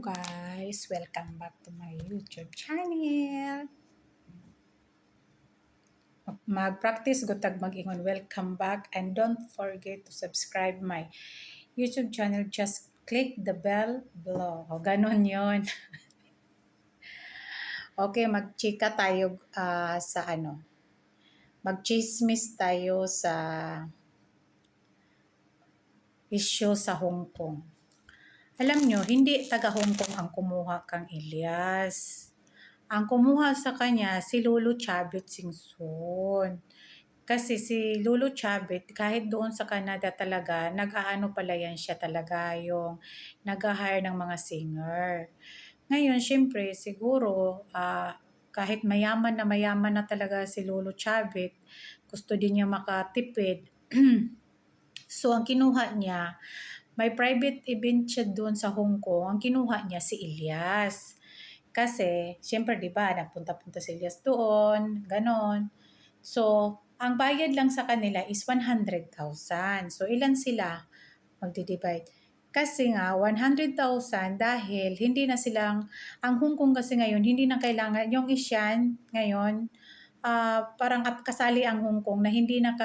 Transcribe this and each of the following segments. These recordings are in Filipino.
guys! Welcome back to my YouTube channel. Mag-practice gutag mag-ingon welcome back and don't forget to subscribe my YouTube channel. Just click the bell below. O ganun yon. Okay, magchika tayo sa ano. Magchismis tayo sa issue sa Hong Kong. Alam nyo, hindi taga Hong Kong ang kumuha kang Elias. Ang kumuha sa kanya si Lolo Chavit Singson. Kasi si Lolo Chavit, kahit doon sa Canada talaga, nag-aano pala yan siya talaga, yung nag-hire ng mga singer. Ngayon, syempre, siguro, kahit mayaman na talaga si Lolo Chavit, gusto din niya makatipid. So, ang kinuha niya, may private event siya doon sa Hong Kong, ang kinuha niya si Elias. Kasi, syempre, di ba, nagpunta-punta si Elias doon, ganon. So, ang bayad lang sa kanila is 100,000. So, ilan sila magdi-divide? Kasi nga, 100,000 dahil hindi na silang, ang Hong Kong kasi ngayon, hindi na kailangan, yung Asian ngayon, parang kasali ang Hong Kong na hindi na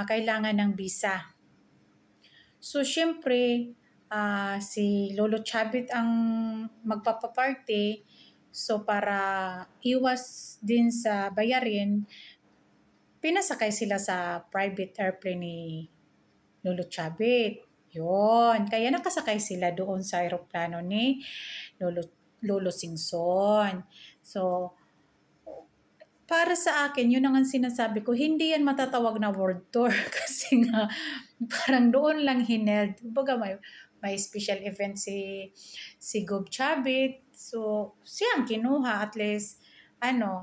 kailangan ng visa. So, syempre, si Lolo Chavit ang magpapaparty. So, para iwas din sa bayarin, pinasakay sila sa private airplane ni Lolo Chavit. Yun. Kaya nakasakay sila doon sa aeroplano ni Lolo Singson. So, para sa akin, yun ang sinasabi ko, hindi yan matatawag na world tour kasi nga parang doon lang hineld. Kumbaga may special event si Gob Chavit. So, siya ang kinuha at least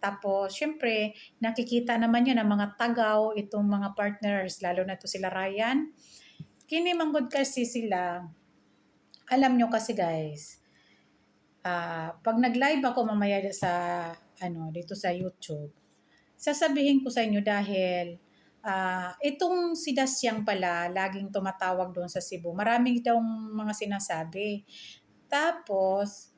tapos syempre nakikita naman yun ng mga tagaw, itong mga partners, lalo na to sila Ryan. Kinimanggod kasi sila, alam nyo kasi guys, pag nag-live ako mamaya sa dito sa YouTube, sasabihin ko sa inyo dahil itong si Dasyang pala laging tumatawag doon sa Cebu. Maraming daw mga sinasabi. Tapos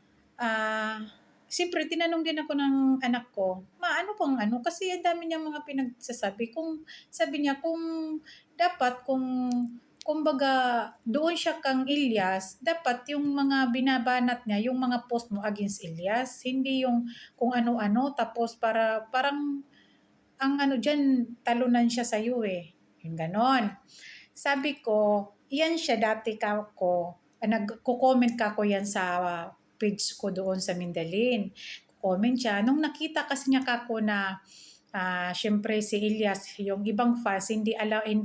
siyempre tinanong din ako ng anak ko, ano pang kasi ang dami niyang mga pinagsasabi. Kung sabi niya kung dapat kumbaga doon siya kang Elias, dapat yung mga binabanat niya, yung mga post mo against Elias, hindi yung kung ano-ano, tapos parang ang diyan, talunan siya sa iyo eh. Yung ganon. Sabi ko, yan siya dati nagko-comment ko yan sa page ko doon sa Mindalin. Comment siya. Nung nakita kasi niya kako na syempre si Elias, yung ibang fans, hindi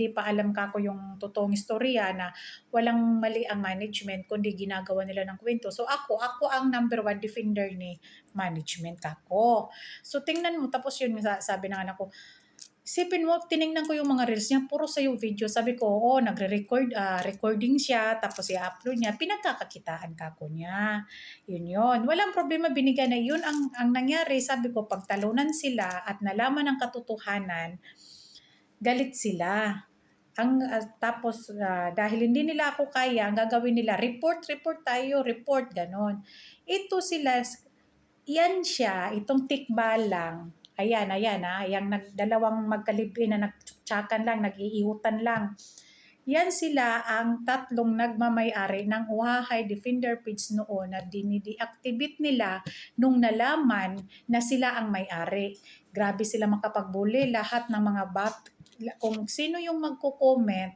pa alam kako yung totoong istorya na walang mali ang management, kundi ginagawa nila ng kwento. So ako ang number one defender ni management kako. So tingnan mo, tapos yun sabi ng anak ko, isipin mo, tiningnan ko yung mga reels niya, puro sa'yo video. Sabi ko, recording siya, tapos i-upload niya, pinagkakakitaan kako niya. Yun. Walang problema, binigyan na yun. Ang nangyari, sabi ko, pagtalunan sila at nalaman ang katotohanan, galit sila. Tapos, dahil hindi nila ako kaya, ang gagawin nila, report tayo, ganon. Ito sila, yan siya, itong tikbalang, ayan, yung dalawang magkalibin na nagtsakan lang, nag-iiutan lang. Yan sila ang tatlong nagmamay-ari ng Uhahay Defender page noon na dinideactivate nila nung nalaman na sila ang may-ari. Grabe sila makapagbuli, lahat ng mga kung sino yung magko-comment,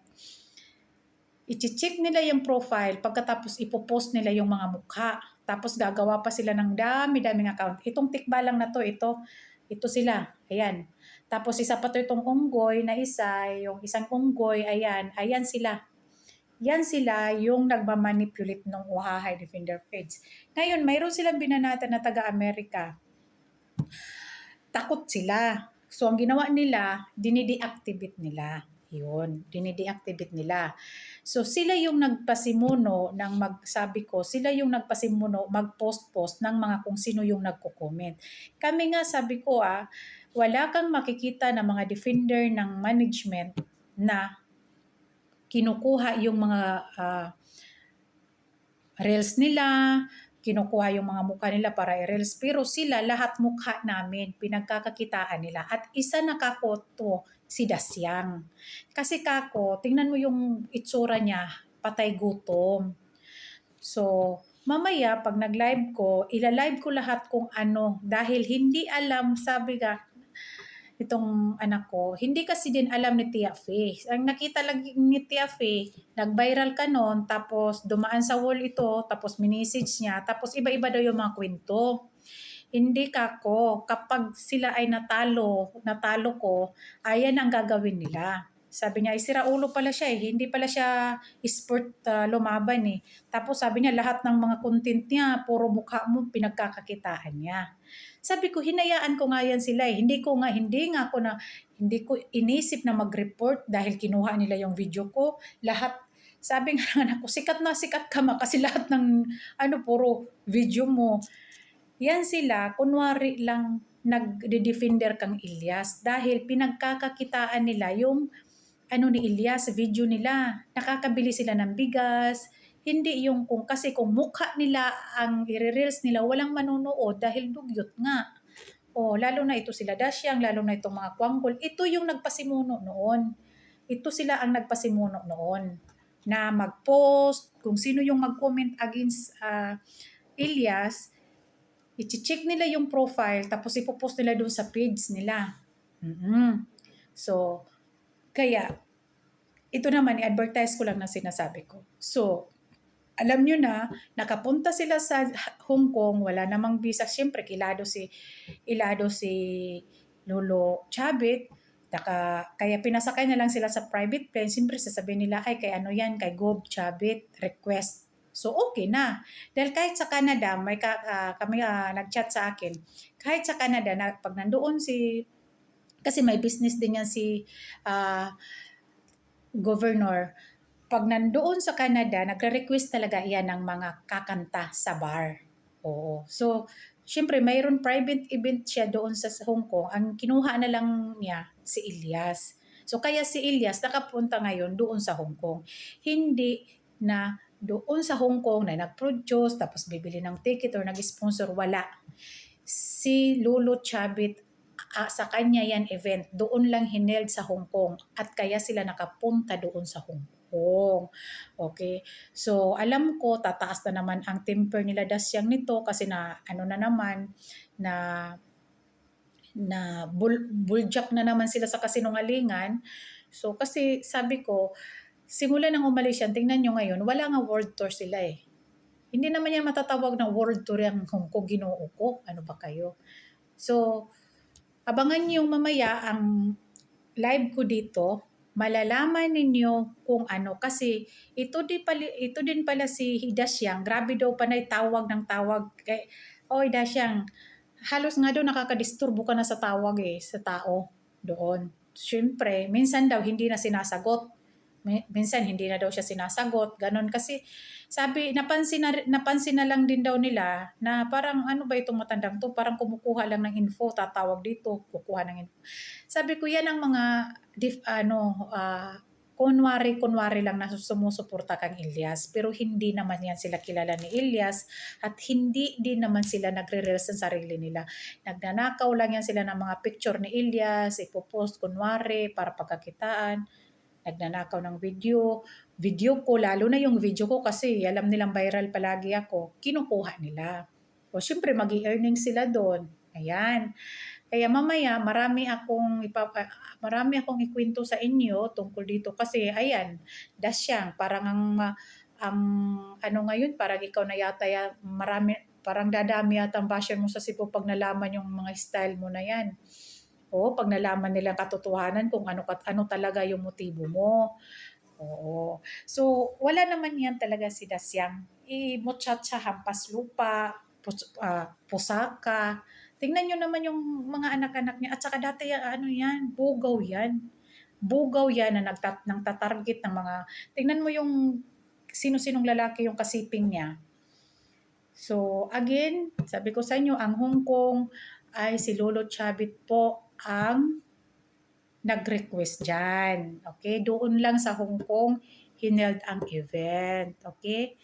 i-check nila yung profile, pagkatapos ipopost nila yung mga mukha. Tapos gagawa pa sila ng dami-daming account. Itong tikbalang na to, ito sila. Ayan. Tapos isa pa to itong unggoy na isa, yung isang unggoy, ayan sila. Yan sila yung nagmamanipulate ng Uhahay Defender page. Ngayon, mayroon silang binanatan na taga-Amerika. Takot sila. So, ang ginawa nila, dinideactivate nila. Dinideactivate nila. So, sila yung nagpasimuno sila yung nagpasimuno mag-post ng mga kung sino yung nagko-comment. Kami nga, sabi ko wala kang makikita na mga defender ng management na kinukuha yung mga reels nila, kinukuha yung mga mukha nila para i-reels. Pero sila, lahat mukha namin, pinagkakakitaan nila. At isa na kako to, si Dasyang. Kasi kako, tingnan mo yung itsura niya, patay gutom. So, mamaya pag nag-live ko, ila-live ko lahat kung ano dahil hindi alam, sabi nga itong anak ko, hindi kasi din alam ni Tia Faye. Ang nakita lang ni Tia Faye, nag-viral ka noon, tapos dumaan sa wall ito, tapos minisage niya, tapos iba-iba daw yung mga kwento. Hindi kako, kapag sila ay natalo ko, ayan ang gagawin nila. Sabi niya, sira ulo pala siya eh. Hindi pala siya sport lumaban eh. Tapos sabi niya, lahat ng mga content niya, puro mukha mo, pinagkakakitaan niya. Sabi ko, hinayaan ko nga yan sila eh. Hindi ko inisip na mag-report dahil kinuha nila yung video ko. Lahat, sabi nga ng anak ko, sikat na sikat ka ma kasi lahat ng puro video mo. Yan sila, kunwari lang nagde-defender kang Ilyas dahil pinagkakakitaan nila yung ni Ilyas, video nila. Nakakabili sila ng bigas, hindi yung kung mukha nila ang i-reels nila, walang manonood dahil dugyot nga. Lalo na ito sila Dasyang, lalo na itong mga Kwanggol. Ito yung nagpasimuno noon. Ito sila ang nagpasimuno noon na mag-post, kung sino yung mag-comment against Ilyas, i-check nila yung profile, tapos ipopost nila doon sa page nila. So, kaya, ito naman, i-advertise ko lang na sinasabi ko. So, alam nyo na, nakapunta sila sa Hong Kong, wala namang visa. Siyempre, ilado si Lolo Chavit. Kaya pinasakay na lang sila sa private plane. Siyempre, sasabihin nila, ay, kay kay Gob Chavit, request. So, okay na. Dahil kahit sa Canada, kami nag-chat sa akin, kahit sa Canada, pag nandoon kasi may business din yan si governor, pag nandoon sa Canada, nagre-request talaga iyan ng mga kakanta sa bar. Oo. So, syempre, mayroon private event siya doon sa Hong Kong. Ang kinuha na lang niya, si Ilyas. So, kaya si Ilyas nakapunta ngayon doon sa Hong Kong. Hindi na doon sa Hong Kong na nag-produce, tapos bibili ng ticket or nag-sponsor, wala. Si Lolo Chavit, sa kanya yan event, doon lang hineld sa Hong Kong at kaya sila nakapunta doon sa Hong Kong. Okay. So, alam ko, tataas na naman ang temper nila Dasyang nito kasi na buljak na naman sila sa kasinungalingan. So, kasi sabi ko, simula nang umalis yan, tingnan nyo ngayon, wala nga world tour sila eh. Hindi naman yan matatawag na world tour yung Hong Kong, ginoo ko. Ano ba kayo? So, abangan niyo mamaya ang live ko dito. Malalaman ninyo kung ano. Kasi ito din pala si Dasyang. Grabe daw panay tawag ng tawag. Oy Dasyang, halos nga daw nakakadisturbo ka na sa tawag sa tao doon. Siyempre, minsan daw hindi na sinasagot. Minsan hindi na daw siya sinasagot, ganon kasi sabi napansin na lang din daw nila na parang ano ba itong matandang to, parang kumukuha lang ng info, tatawag dito, kukuha ng info. Sabi ko yan ang mga kunwari lang na sumusuporta kang Ilyas, pero hindi naman yan sila kilala ni Ilyas at hindi din naman sila nagre-reels sa sarili nila. Nagnanakaw lang yan sila ng mga picture ni Ilyas, ipopost kunwari para pagkakitaan. Nagnanakaw ng video ko, lalo na yung video ko kasi alam nilang viral palagi ako, kinukuha nila. O syempre, mag-i-earning sila doon. Ayan. Kaya mamaya, marami akong ikwento sa inyo tungkol dito kasi, ayan, Dasyang, parang ang ngayon, parang ikaw na yata parang dadami yata ang basher mo sa Cebu pag nalaman yung mga style mo na yan. Pag nalaman nila katotohanan kung ano talaga yung motibo mo. Oo. So, wala naman yan talaga si Dasyang. Muchacha, hampas lupa, pusaka. Tingnan nyo naman yung mga anak-anak niya. At saka dati, yan, bugaw yan. Bugaw yan na nang tatarget ng mga, tingnan mo yung sino-sinong lalaki yung kasiping niya. So, again, sabi ko sa inyo, ang Hong Kong ay si Lolo Chavit po ang nag-request dyan. Okay? Doon lang sa Hong Kong, hineld ang event. Okay?